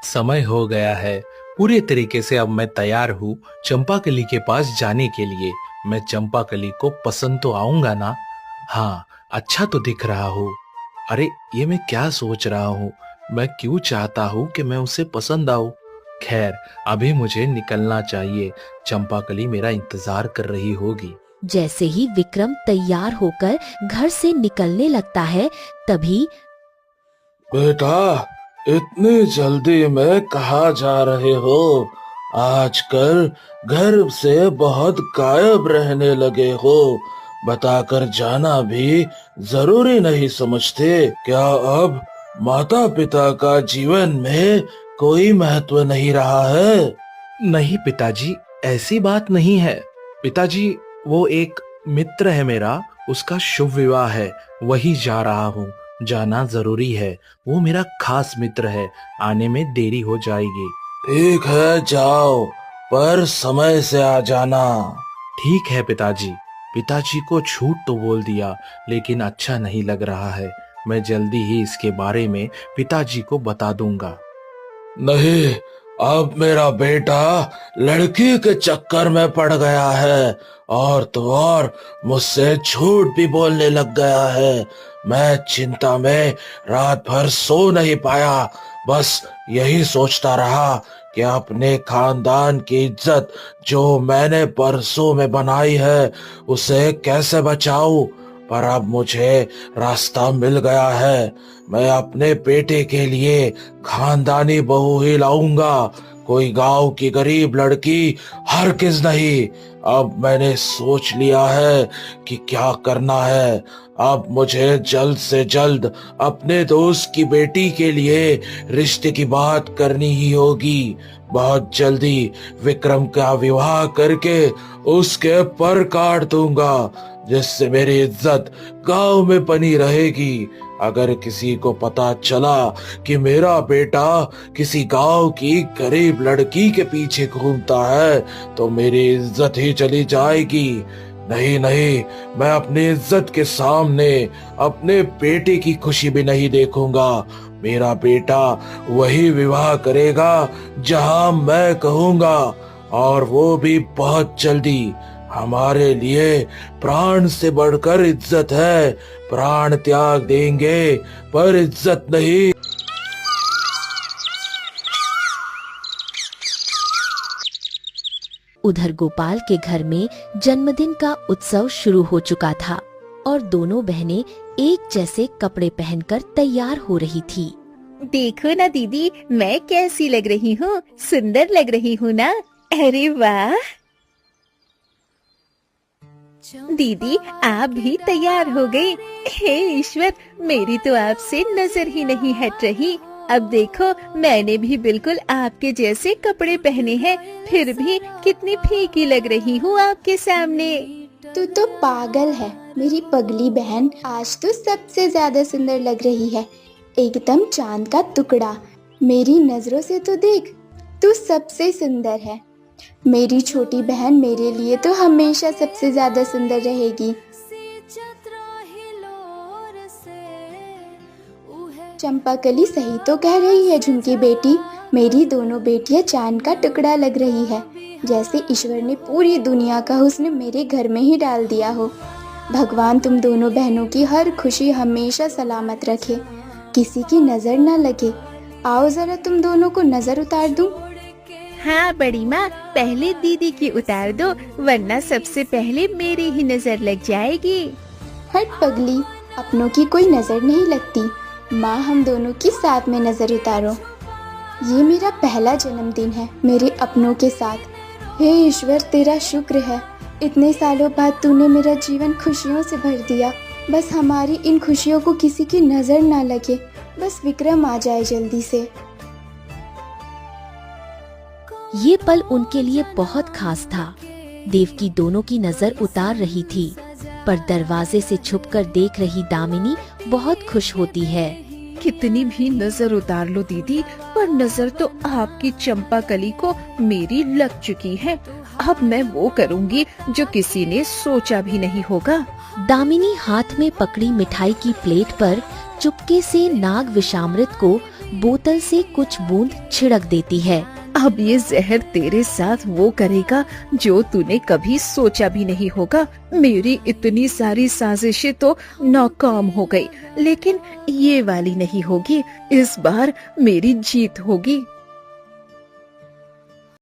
समय हो गया है। पूरे तरीके से अब मैं तैयार हूँ चंपाकली के पास जाने के लिए। मैं चंपाकली को पसंद तो आऊंगा ना? हाँ, अच्छा तो दिख रहा हूँ। अरे, ये मैं क्या सोच रहा हूँ? मैं क्यों चाहता हूँ कि मैं उसे पसंद आऊं? खैर, अभी मुझे निकलना चाहिए। चंपाकली मेरा इंतजार कर रही होगी। जैसे ही विक्रम तैयार होकर घर से निकलने लगता है, तभी बेटा, इतनी जल्दी में कहाँ जा रहे हो? आजकल घर से बहुत गायब रहने लगे हो। बताकर जाना भी जरूरी नहीं समझते? क्या अब माता पिता का जीवन में कोई महत्व नहीं रहा है? नहीं पिताजी, ऐसी बात नहीं है। पिताजी, वो एक मित्र है मेरा, उसका शुभ विवाह है, वही जा रहा हूँ। जाना जरूरी है। वो मेरा खास मित्र है, आने में देरी हो जाएगी। ठीक है, जाओ, पर समय से आ जाना। ठीक है पिताजी। पिताजी को झूठ तो बोल दिया, लेकिन अच्छा नहीं लग रहा है। मैं जल्दी ही इसके बारे में पिताजी को बता दूंगा। नहीं, अब मेरा बेटा लड़की के चक्कर में पड़ गया है, और तो और मुझसे झूठ भी बोलने लग गया है। मैं चिंता में रात भर सो नहीं पाया। बस यही सोचता रहा कि अपने खानदान की इज्जत जो मैंने परसों में बनाई है उसे कैसे बचाऊं। पर अब मुझे रास्ता मिल गया है। मैं अपने बेटे के लिए खानदानी बहू ही लाऊंगा, कोई गांव की गरीब लड़की हरगिज नहीं। अब मैंने सोच लिया है कि क्या करना है। अब मुझे जल्द से जल्द अपने दोस्त की बेटी के लिए रिश्ते की बात करनी ही होगी। बहुत जल्दी विक्रम का विवाह करके उसके पर काट दूंगा, जिससे मेरी इज्जत गांव में बनी रहेगी। अगर किसी को पता चला कि मेरा बेटा किसी गांव की गरीब लड़की के पीछे घूमता है तो मेरी इज्जत ही चली जाएगी। नहीं नहीं, मैं अपनी इज्जत के सामने अपने बेटे की खुशी भी नहीं देखूंगा। मेरा बेटा वही विवाह करेगा जहां मैं कहूंगा, और वो भी बहुत जल्दी। हमारे लिए प्राण से बढ़कर इज्जत है। प्राण त्याग देंगे पर इज्जत नहीं। उधर गोपाल के घर में जन्मदिन का उत्सव शुरू हो चुका था और दोनों बहनें एक जैसे कपड़े पहनकर तैयार हो रही थी। देखो ना दीदी, मैं कैसी लग रही हूँ? सुंदर लग रही हूँ ना? अरे वाह! दीदी, आप भी तैयार हो गई। हे ईश्वर, मेरी तो आपसे नजर ही नहीं हट रही। अब देखो, मैंने भी बिल्कुल आपके जैसे कपड़े पहने हैं, फिर भी कितनी फीकी लग रही हूँ आपके सामने। तू तो पागल है मेरी पगली बहन। आज तो सबसे ज्यादा सुंदर लग रही है, एकदम चांद का टुकड़ा। मेरी नजरों से तो देख, तू सबसे सुंदर है। मेरी छोटी बहन मेरे लिए तो हमेशा सबसे ज्यादा सुंदर रहेगी। चंपाकली सही तो कह रही है झुमकी बेटी। मेरी दोनों बेटियां चांद का टुकड़ा लग रही है, जैसे ईश्वर ने पूरी दुनिया का हुस्न मेरे घर में ही डाल दिया हो। भगवान तुम दोनों बहनों की हर खुशी हमेशा सलामत रखे, किसी की नजर न लगे। आओ जरा तुम दोनों को नजर उतार दूं। हाँ बड़ी माँ, पहले दीदी की उतार दो, वरना सबसे पहले मेरी ही नजर लग जाएगी। हट पगली, अपनों की कोई नजर नहीं लगती। माँ, हम दोनों की साथ में नजर उतारो। ये मेरा पहला जन्मदिन है मेरे अपनों के साथ। हे ईश्वर, तेरा शुक्र है, इतने सालों बाद तूने मेरा जीवन खुशियों से भर दिया। बस हमारी इन खुशियों को किसी की नजर ना लगे। बस विक्रम आ जाए जल्दी से। ये पल उनके लिए बहुत खास था। देवकी दोनों की नजर उतार रही थी, पर दरवाजे से छुपकर देख रही दामिनी बहुत खुश होती है। कितनी भी नजर उतार लो दीदी, पर नजर तो आपकी चंपाकली को मेरी लग चुकी है। अब मैं वो करूँगी जो किसी ने सोचा भी नहीं होगा। दामिनी हाथ में पकड़ी मिठाई की प्लेट पर चुपके से नाग विषामृत को बोतल से कुछ बूंद छिड़क देती है। अब ये जहर तेरे साथ वो करेगा जो तूने कभी सोचा भी नहीं होगा। मेरी इतनी सारी साजिशें तो नाकाम हो गई, लेकिन ये वाली नहीं होगी। इस बार मेरी जीत होगी।